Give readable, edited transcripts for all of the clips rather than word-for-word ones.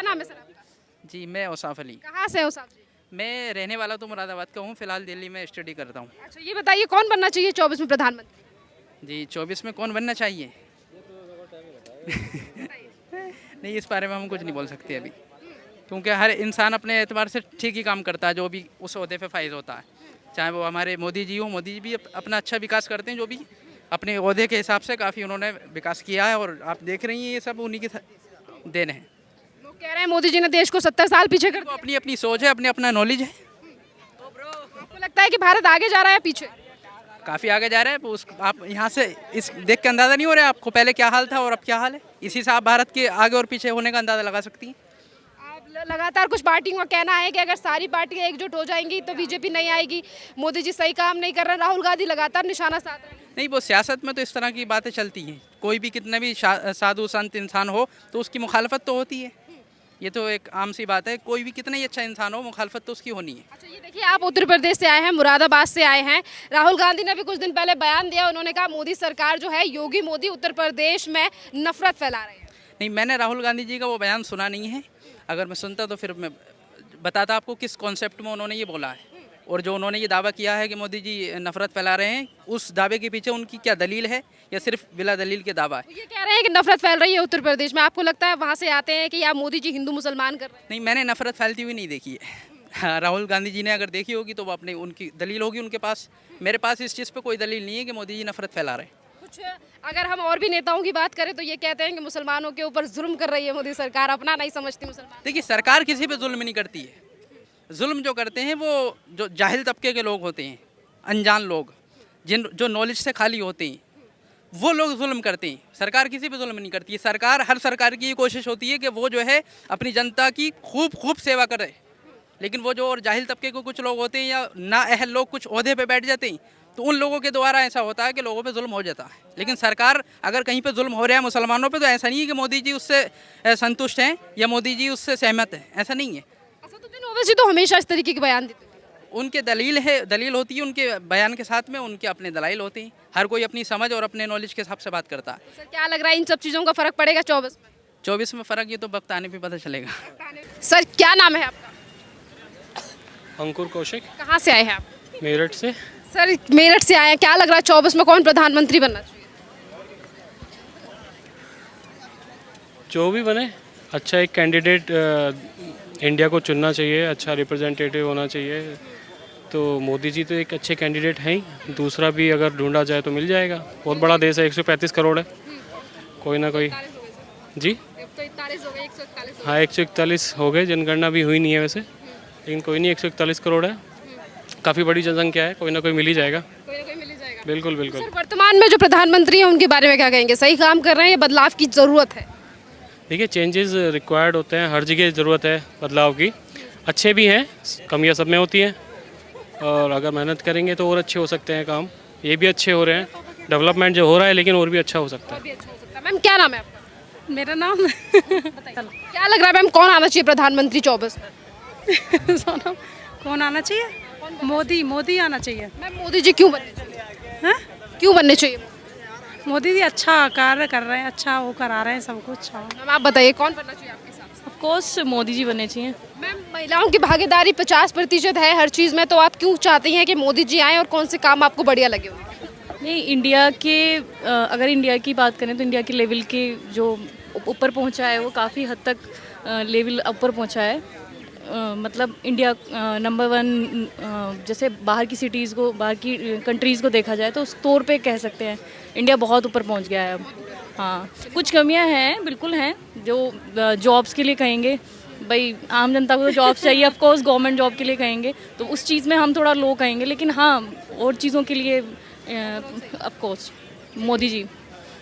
क्या नाम है सर आपका? जी मैं औसाफ अली। कहाँ से हो साहब जी? मैं रहने वाला तो मुरादाबाद का हूँ, फिलहाल दिल्ली में स्टडी करता हूँ। अच्छा ये बताइए कौन बनना चाहिए 24 में प्रधानमंत्री? जी 24 में कौन बनना चाहिए? नहीं, इस बारे में हम कुछ नहीं बोल सकते अभी, क्योंकि हर इंसान अपने एतबार से ठीक ही काम करता है जो भी उस ओहदे पे फाइज होता है। चाहे वो हमारे मोदी जी हो, मोदी जी भी अपना अच्छा विकास करते हैं, जो भी अपने ओहदे के हिसाब से काफ़ी उन्होंने विकास किया है, और आप देख रही हैं ये सब उन्हीं की देन है। लोग कह रहे हैं मोदी जी ने देश को 70 साल पीछे कर वो दिया। अपनी अपनी सोच है, अपने अपना नॉलेज है। आपको लगता है कि भारत आगे जा रहा है पीछे? काफ़ी आगे जा रहे हैं। उस आप यहाँ से इस देख के अंदाज़ा नहीं हो रहा है आपको पहले क्या हाल था और अब क्या हाल है? इसी से आप भारत के आगे और पीछे होने का अंदाज़ा लगा सकती हैं। आप लगातार कुछ पार्टियों का कहना है कि अगर सारी पार्टियां एकजुट हो जाएंगी तो बीजेपी नहीं आएगी, मोदी जी सही काम नहीं कर रहे, राहुल गांधी लगातार निशाना साध रहे हैं। नहीं, वो सियासत में तो इस तरह की बातें चलती हैं। कोई भी कितने भी साधु संत इंसान हो तो उसकी मुखालफत तो होती है। ये तो एक आम सी बात है। कोई भी कितना ही अच्छा इंसान हो, मुखालफत तो उसकी होनी है। अच्छा ये देखिए आप उत्तर प्रदेश से आए हैं, मुरादाबाद से आए हैं। राहुल गांधी ने भी कुछ दिन पहले बयान दिया, उन्होंने कहा मोदी सरकार जो है, योगी मोदी उत्तर प्रदेश में नफरत फैला रहे हैं। नहीं, मैंने राहुल गांधी जी का वो बयान सुना नहीं है। अगर मैं सुनता तो फिर मैं बताता आपको किस कॉन्सेप्ट में उन्होंने ये बोला है, और जो उन्होंने ये दावा किया है कि मोदी जी नफरत फैला रहे हैं, उस दावे के पीछे उनकी क्या दलील है या सिर्फ बिला दलील के दावा है? ये कह रहे हैं कि नफरत फैल रही है उत्तर प्रदेश में। आपको लगता है वहां से आते हैं कि या मोदी जी हिंदू मुसलमान कर रहे हैं? नहीं, मैंने नफरत फैलती हुई नहीं देखी है। हाँ, राहुल गांधी जी ने अगर देखी होगी तो वो अपनी उनकी दलील होगी उनके पास। मेरे पास इस चीज़ पे कोई दलील नहीं है कि मोदी जी नफरत फैला रहे हैं। कुछ अगर हम और भी नेताओं की बात करें तो ये कहते हैं कि मुसलमानों के ऊपर जुल्म कर रही है मोदी सरकार, अपना नहीं समझती मुसलमान। देखिए, सरकार किसी पे जुल्म नहीं करती है। जुल्म जो करते हैं वो जो जाहिल तबके के लोग होते हैं, अनजान लोग, जिन जो नॉलेज से खाली होते हैं, वो लोग जुल्म करते हैं। सरकार किसी पे जुल्म नहीं करती है। हर सरकार की ये कोशिश होती है कि वो जो है अपनी जनता की खूब सेवा करे। लेकिन वो जो और जाहिल तबके के कुछ लोग होते हैं या नाअहल लोग कुछ ओहदे पे बैठ जाते हैं, तो उन लोगों के द्वारा ऐसा होता है कि लोगों पे जुल्म हो जाता है। लेकिन सरकार अगर कहीं पे जुल्म हो रहा है मुसलमानों पे, तो ऐसा नहीं है कि मोदी जी उससे संतुष्ट हैं या मोदी जी उससे सहमत हैं, ऐसा नहीं है। असदुद्दीन ओवैसी तो हमेशा इस तरीके के बयान देते हैं। उनके दलील होती है, उनके बयान के साथ में उनके अपने दलाइल होते हैं। हर कोई अपनी समझ और अपने नॉलेज के हिसाब से बात करता है। सर क्या लग रहा है इन सब चीज़ों का फर्क पड़ेगा 24 में? 24 में फ़र्क ये तो वक्त आने पे पता चलेगा। सर क्या नाम है आपका? अंकुर कौशिक, कहाँ से आए हैं आप? मेरठ से। सर मेरठ से आए हैं, क्या लग रहा है 24 में कौन प्रधानमंत्री बनना चाहिए? जो भी बने, अच्छा एक कैंडिडेट इंडिया को चुनना चाहिए, अच्छा रिप्रेजेंटेटिव होना चाहिए। तो मोदी जी तो एक अच्छे कैंडिडेट हैं ही, दूसरा भी अगर ढूंढा जाए तो मिल जाएगा। बहुत बड़ा देश है, 135 करोड़ है, कोई ना कोई। जी हाँ, 141 हो गए, जनगणना भी हुई नहीं है वैसे, लेकिन कोई नहीं, 141 करोड़ है, काफ़ी बड़ी जनसंख्या है, कोई ना कोई मिल ही जाएगा। बिल्कुल बिल्कुल। सर वर्तमान में जो प्रधानमंत्री हैं उनके बारे में क्या कहेंगे? सही काम कर रहे हैं या बदलाव की जरूरत है? देखिए, चेंजेस रिक्वायर्ड होते हैं, हर जगह ज़रूरत है बदलाव की। अच्छे भी हैं, कमियां सब में होती हैं, और अगर मेहनत करेंगे तो और अच्छे हो सकते हैं काम। ये भी अच्छे हो रहे हैं, डेवलपमेंट जो हो रहा है, लेकिन और भी अच्छा हो सकता है। मैम क्या नाम है आपका? मेरा नाम क्या लग रहा है मैम कौन आना चाहिए प्रधानमंत्री 24 में? सोनम कौन आना चाहिए? मोदी आना चाहिए। मैम मोदी जी क्यों बनने चाहिए? हैं? क्यों बनने चाहिए? मोदी जी अच्छा कार्य कर रहे हैं, अच्छा वो करा रहे हैं सब कुछ। मैम आप बताइए कौन बनना चाहिए आपके हिसाब से? ऑफ कोर्स मोदी जी बनने चाहिए। मैम महिलाओं की भागीदारी 50% है हर चीज़ में, तो आप क्यों चाहती हैं कि मोदी जी आएँ और कौन से काम आपको बढ़िया लगे उनके? नहीं, इंडिया के अगर इंडिया की बात करें तो इंडिया के लेवल के जो ऊपर पहुंचा है वो काफ़ी हद तक लेवल ऊपर पहुंचा है। मतलब इंडिया नंबर 1, जैसे बाहर की सिटीज़ को, बाहर की कंट्रीज़ को देखा जाए तो उस तौर पे कह सकते हैं इंडिया बहुत ऊपर पहुंच गया है अब। हाँ, कुछ कमियां हैं, बिल्कुल हैं, जो जॉब्स के लिए कहेंगे, भाई आम जनता को तो जॉब्स चाहिए, ऑफ कोर्स गवर्नमेंट जॉब के लिए कहेंगे तो उस चीज़ में हम थोड़ा लो कहेंगे, लेकिन हाँ और चीज़ों के लिए ऑफ कोर्स मोदी जी।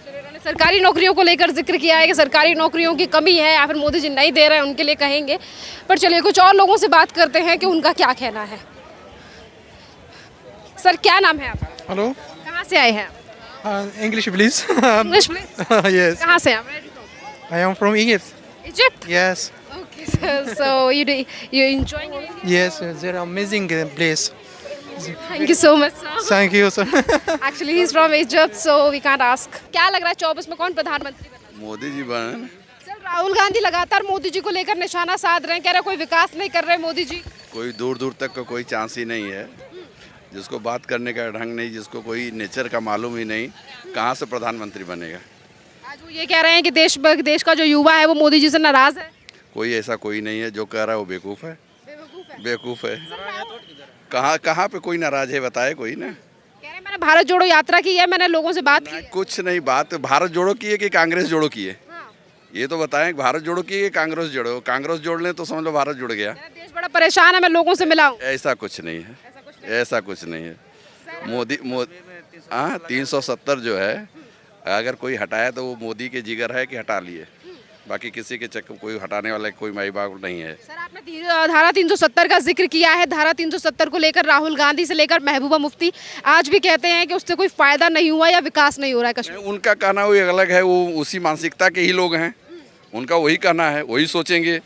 उन्होंने सरकारी नौकरियों को लेकर जिक्र किया है कि सरकारी नौकरियों की कमी है या फिर मोदी जी नहीं दे रहे हैं, उनके लिए कहेंगे। पर चलिए कुछ और लोगों से बात करते हैं कि उनका क्या कहना है। सर क्या नाम है आपका? हेलो, कहाँ से आए हैं? English please. English please. Yes, कहाँ से? I am from Egypt. Egypt? Yes, Okay, so you enjoying it? yes, they're amazing place. Thank you so much, sir. Thank you, sir. Actually, he's from Egypt, so we can't ask. क्या लग रहा है 24 में कौन प्रधानमंत्री बना? मोदी जी बने। Sir Rahul Gandhi लगातार मोदी जी को लेकर निशाना साध रहे हैं, कह रहे हैं कोई विकास नहीं कर रहे मोदी जी। कोई दूर दूर तक का कोई चांस ही नहीं है। जिसको बात करने का ढंग नहीं, जिसको कोई नेचर का मालूम ही नहीं, कहाँ से प्रधानमंत्री बनेगा। आज वो ये कह रहे हैं कि देश का जो युवा है वो मोदी जी से नाराज है। कोई ऐसा कोई नहीं है, जो कह रहा है वो बेवकूफ़ है। बेवकूफ़ है। कहाँ पे कोई नाराज है बताए कोई ना। कह रहे हैं मैंने भारत जोड़ो यात्रा की है, मैंने लोगों से बात की है। कुछ नहीं, बात भारत जोड़ो की है कि कांग्रेस जोड़ो की है, ये तो बताएं। भारत जोड़ो की है कि कांग्रेस जोड़ो। कांग्रेस जोड़ लें तो समझ लो भारत जुड़ गया। देश बड़ा परेशान है, मैं लोगों से मिला हूँ। ऐसा कुछ नहीं है, ऐसा कुछ नहीं है। मोदी हाँ 370 जो है, अगर कोई हटाया तो वो मोदी के जिगर है कि हटा लिए। बाकी किसी के चक्कर कोई हटाने वाला कोई माई बाप नहीं है। सर आपने धारा 370 का जिक्र किया है। धारा 370 को लेकर राहुल गांधी से लेकर महबूबा मुफ्ती आज भी कहते हैं कि उससे कोई फायदा नहीं हुआ या विकास नहीं हो रहा है कश्मीर। उनका कहना वही अलग है, वो उसी मानसिकता के ही लोग हैं। उनका वही कहना है, वही सोचेंगे,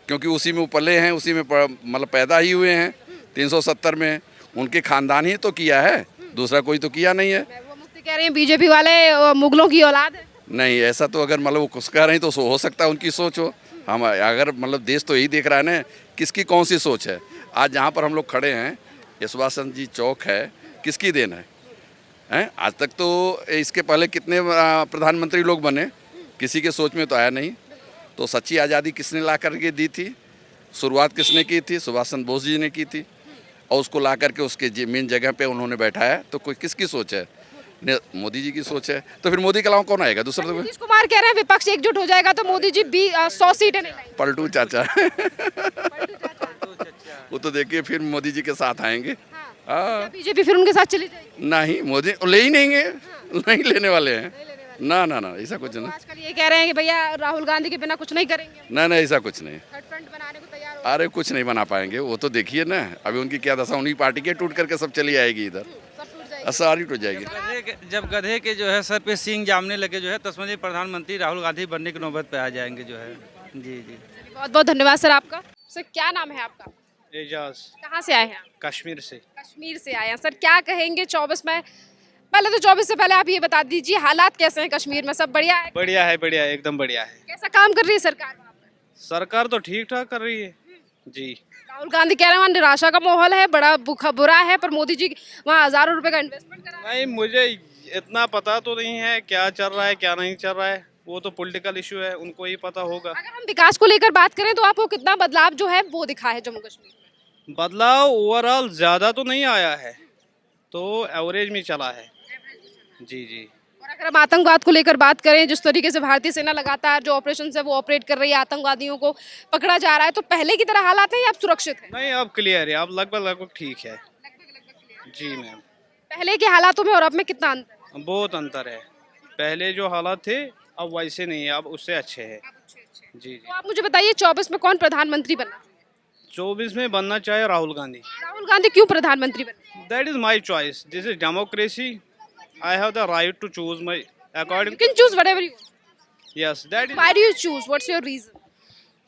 क्योंकि उसी में वो पले हैं, उसी में मतलब पैदा ही हुए हैं। 370 में उनके खानदान ही तो किया है, दूसरा कोई तो किया नहीं है। महबूबा मुफ्ती कह रहे हैं बीजेपी वाले मुगलों की औलाद है। नहीं, ऐसा तो अगर मतलब वो कुछ कह रहे हैं तो हो सकता है उनकी सोच हो। हम अगर मतलब देश तो यही देख रहा है ना किसकी कौन सी सोच है। आज जहाँ पर हम लोग खड़े हैं, यशवंत सिंह जी चौक है, किसकी देन है? आज तक तो इसके पहले कितने प्रधानमंत्री लोग बने, किसी के सोच में तो आया नहीं। तो सच्ची आज़ादी किसने ला करके दी थी? शुरुआत किसने की थी? सुभाष चंद्र बोस जी ने की थी, और उसको ला करके उसके मेन जगह पे उन्होंने बैठाया। तो कोई किसकी सोच है? मोदी जी की सोच है। तो फिर मोदी के अलावा कौन आएगा दूसरा? तो नीतीश कुमार कह रहे हैं विपक्ष एकजुट हो जाएगा तो मोदी जी 100 सीटें नहीं लाएंगे। पलटू चाचा वो तो देखिए फिर मोदी जी के साथ आएंगे। हाँ, बीजेपी फिर उनके साथ चली जाएगी। नहीं, मोदी ले ही नहीं है, नहीं लेने वाले हैं। ना ना ना, ऐसा कुछ नहीं। आजकल ये कह रहे हैं कि भैया राहुल गांधी के बिना कुछ नहीं करेंगे। ना ना, ऐसा कुछ नहीं। थर्ड फ्रंट बनाने को तैयार हो। अरे कुछ नहीं बना पाएंगे, वो तो देखिए ना अभी उनकी क्या दशा। उन्हीं पार्टी के टूट करके सब चली आएगी इधर, सारी टूट जाएगी। जब गधे के जो है सर पे सींग जामने लगे जो है तो समझिए प्रधानमंत्री राहुल गांधी बनने की नौबत पे आ जाएंगे जो है। जी जी, बहुत बहुत धन्यवाद सर आपका। सर क्या नाम है आपका? एजाज, कहाँ से आए हैं आप? कश्मीर से। कश्मीर से आए हैं। सर क्या कहेंगे 24 में? पहले तो 24 से पहले आप ये बता दीजिए हालात कैसे हैं कश्मीर में? सब बढ़िया है? बढ़िया है, बढ़िया है, एकदम बढ़िया है। कैसा काम कर रही है सरकार वहाँ पर? सरकार तो ठीक ठाक कर रही है जी। राहुल गांधी कह रहे हैं वहाँ निराशा का माहौल है, बड़ा बुरा है, पर मोदी जी वहाँ हज़ारों रुपए का इन्वेस्टमेंट करा रहे हैं। नहीं, मुझे इतना पता तो नहीं है क्या चल रहा है क्या नहीं चल रहा है, वो तो पॉलिटिकल इशू है, उनको ही पता होगा। अगर हम विकास को लेकर बात करें तो आपको कितना बदलाव जो है वो दिखा है जम्मू कश्मीर में? बदलाव ओवरऑल ज़्यादा तो नहीं आया है, तो एवरेज में चला है। जी जी। और अगर हम आतंकवाद को लेकर बात करें, जिस तरीके से भारतीय सेना लगातार जो ऑपरेशन है वो ऑपरेट कर रही है, आतंकवादियों को पकड़ा जा रहा है, तो पहले की तरह हालात है या अब सुरक्षित है? नहीं, अब क्लियर है, अब लगभग ठीक है। जी मैम। पहले के हालातों में और अब में कितना अंतर है? बहुत अंतर है, पहले जो हालात थे अब वैसे नहीं है, अब उससे अच्छे हैं। जी जी। तो आप मुझे बताइए 24 में कौन प्रधानमंत्री बनना? 24 में बनना चाहे राहुल गांधी। राहुल गांधी क्यों प्रधानमंत्री बनना? That is my choice, this is democracy, I have the right to choose my according. You can choose whatever you want. Yes, that is Why do you choose? What's your reason?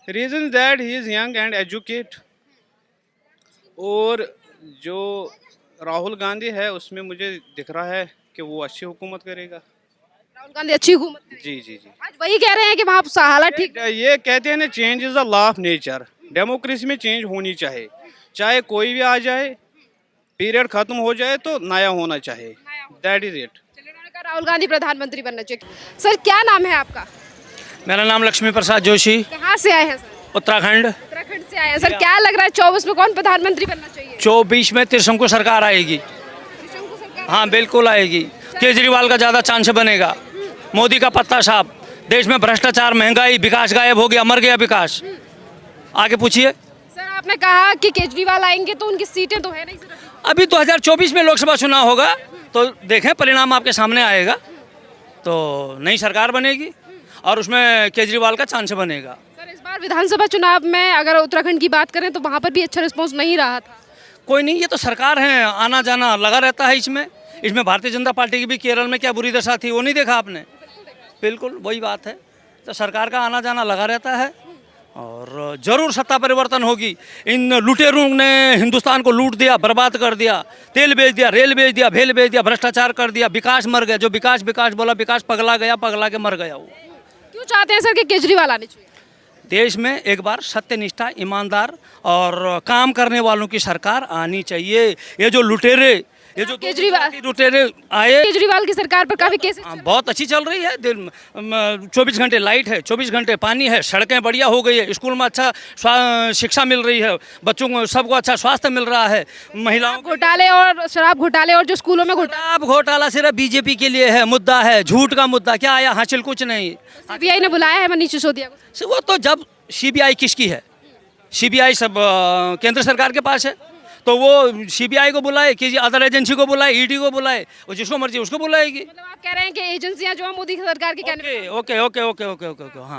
reason that he is young and educate। और जो राहुल गांधी है उसमें मुझे दिख रहा है कि वो अच्छी हुकूमत करेगा। राहुल गांधी अच्छी हुकूमत करेगी। जी जी जी। आज वही कह रहे हैं कि वहाँ हालात ठीक। ये कहते हैं ना, change is the law of nature. Democracy में चेंज होनी चाहिए, चाहे कोई भी आ जाए, पीरियड खत्म हो जाए तो नया होना चाहिए। That is it. Rahul Gandhi प्रधानमंत्री बनना चाहिए। सर क्या नाम है आपका? मेरा नाम लक्ष्मी प्रसाद जोशी, कहाँ से आए हैं सर? उत्तराखंड। उत्तराखंड से आए हैं। सर क्या लग रहा है 24 में कौन प्रधानमंत्री बनना चाहिए? 24 में त्रिशंकु सरकार आएगी। त्रिशंकु सरकार? हाँ बिल्कुल आएगी। केजरीवाल का ज़्यादा चांस बनेगा। मोदी का पत्ता साफ। देश में भ्रष्टाचार, महंगाई, विकास गायब हो गया, मर गया विकास। आगे पूछिए। सर आपने कहा कि केजरीवाल आएंगे तो उनकी सीटें तो है नहीं सर। अभी 2024 में लोकसभा चुनाव होगा तो देखें, परिणाम आपके सामने आएगा, तो नई सरकार बनेगी और उसमें केजरीवाल का चांस बनेगा। सर इस बार विधानसभा चुनाव में अगर उत्तराखंड की बात करें तो वहाँ पर भी अच्छा रिस्पॉन्स नहीं रहा था। कोई नहीं, ये तो सरकार है, आना जाना लगा रहता है इसमें भारतीय जनता पार्टी की भी केरल में क्या बुरी दशा थी वो नहीं देखा आपने? बिल्कुल वही बात है। तो सरकार का आना जाना लगा रहता है और ज़रूर सत्ता परिवर्तन होगी। इन लुटेरों ने हिंदुस्तान को लूट दिया, बर्बाद कर दिया, तेल बेच दिया, रेल बेच दिया, भेल बेच दिया, भ्रष्टाचार कर दिया, विकास मर गया। जो विकास बोला, विकास पगला गया, पगला के मर गया वो। क्यों चाहते हैं सर कि केजरीवाल आने चाहिए? देश में एक बार सत्यनिष्ठा, ईमानदार और काम करने वालों की सरकार आनी चाहिए। ये जो लुटेरे, ये जो केजरीवाल लुटेरे आए, केजरीवाल की सरकार पर काफी केसेस चल रहे हैं। बहुत अच्छी चल रही है। 24 घंटे लाइट है, 24 घंटे पानी है, सड़कें बढ़िया हो गई है, स्कूल में अच्छा शिक्षा मिल रही है, बच्चों को सबको अच्छा स्वास्थ्य मिल रहा है, महिलाओं को। घोटाले और शराब घोटाले और जो स्कूलों में घोटाला, शराब घोटाला सिर्फ बीजेपी के लिए है, मुद्दा है, झूठ का मुद्दा। क्या आया हासिल? कुछ नहीं। सीबीआई ने बुलाया है मनीष सिसोदिया को। वो तो जब सीबीआई किसकी है? सीबीआई सब केंद्र सरकार के पास है, तो वो सीबीआई को बुलाए, किसी अदर एजेंसी को बुलाए, ईडी को बुलाए, और जिसको मर्जी उसको बुलाएगी। मतलब आप कह रहे हैं कि एजेंसियां जो है मोदी की सरकार के कहने पे okay okay okay okay okay okay हाँ।